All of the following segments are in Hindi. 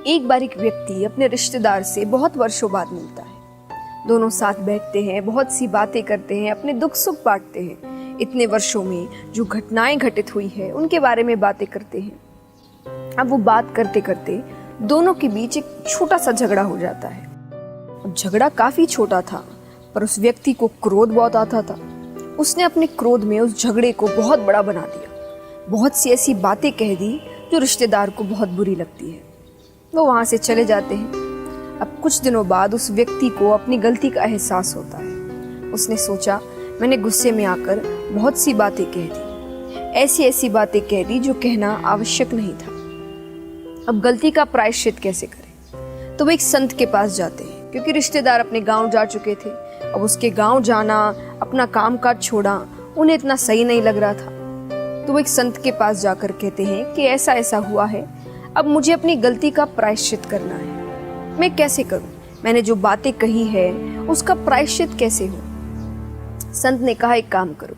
एक बार एक व्यक्ति अपने रिश्तेदार से बहुत वर्षों बाद मिलता है। दोनों साथ बैठते हैं, बहुत सी बातें करते हैं, अपने दुख सुख बांटते हैं। इतने वर्षों में जो घटनाएं घटित हुई है उनके बारे में बातें करते हैं। अब वो बात करते करते दोनों के बीच एक छोटा सा झगड़ा हो जाता है। अब झगड़ा काफी छोटा था, पर उस व्यक्ति को क्रोध बहुत आता था। उसने अपने क्रोध में उस झगड़े को बहुत बड़ा बना दिया। बहुत सी ऐसी बातें कह दी जो रिश्तेदार को बहुत बुरी लगती है। वो वहां से चले जाते हैं। अब कुछ दिनों बाद उस व्यक्ति को अपनी गलती का एहसास होता है। उसने सोचा, मैंने गुस्से में आकर बहुत सी बातें कह दी, ऐसी ऐसी बातें कह दी जो कहना आवश्यक नहीं था। अब गलती का प्रायश्चित कैसे करें? तो वो एक संत के पास जाते हैं, क्योंकि रिश्तेदार अपने गांव जा चुके थे। अब उसके गांव जाना, अपना कामकाज छोड़ा, उन्हें इतना सही नहीं लग रहा था। तो वो एक संत के पास जाकर कहते हैं कि ऐसा ऐसा हुआ है, अब मुझे अपनी गलती का प्रायश्चित करना है। मैं कैसे करूं? मैंने जो बातें कही है उसका प्रायश्चित कैसे हो? संत ने कहा, एक काम करो,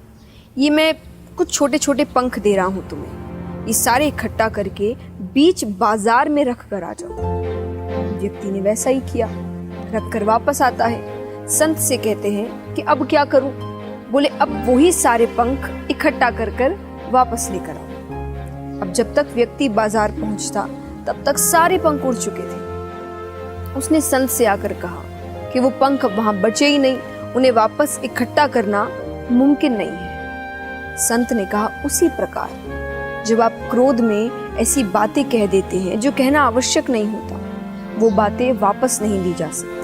ये मैं कुछ छोटे छोटे पंख दे रहा हूं तुम्हें, ये सारे इकट्ठा करके बीच बाजार में रख कर आ जाओ। व्यक्ति ने वैसा ही किया, रख कर वापस आता है। संत से कहते हैं कि अब क्या करूं? बोले, अब वही सारे पंख इकट्ठा कर वापस लेकर आओ। अब जब तक व्यक्ति बाजार पहुंचता तब तक सारे पंख उड़ चुके थे। उसने संत से आकर कहा कि वो पंख वहां बचे ही नहीं, उन्हें वापस इकट्ठा करना मुमकिन नहीं है। संत ने कहा, उसी प्रकार जब आप क्रोध में ऐसी बातें कह देते हैं जो कहना आवश्यक नहीं होता, वो बातें वापस नहीं ली जा सकती।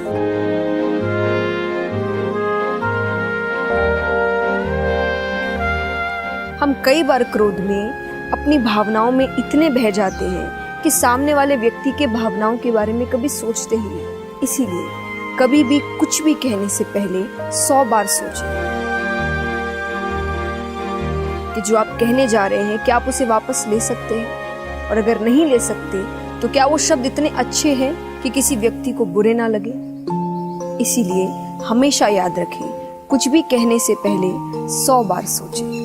हम कई बार क्रोध में अपनी भावनाओं में इतने बह जाते हैं कि सामने वाले व्यक्ति के भावनाओं के बारे में कभी सोचते ही नहीं। इसीलिए कभी भी कुछ भी कहने से पहले 100 बार सोचें कि जो आप कहने जा रहे हैं क्या आप उसे वापस ले सकते हैं, और अगर नहीं ले सकते तो क्या वो शब्द इतने अच्छे हैं कि किसी व्यक्ति को बुरे ना लगे। इसीलिए हमेशा याद रखें, कुछ भी कहने से पहले 100 बार सोचें।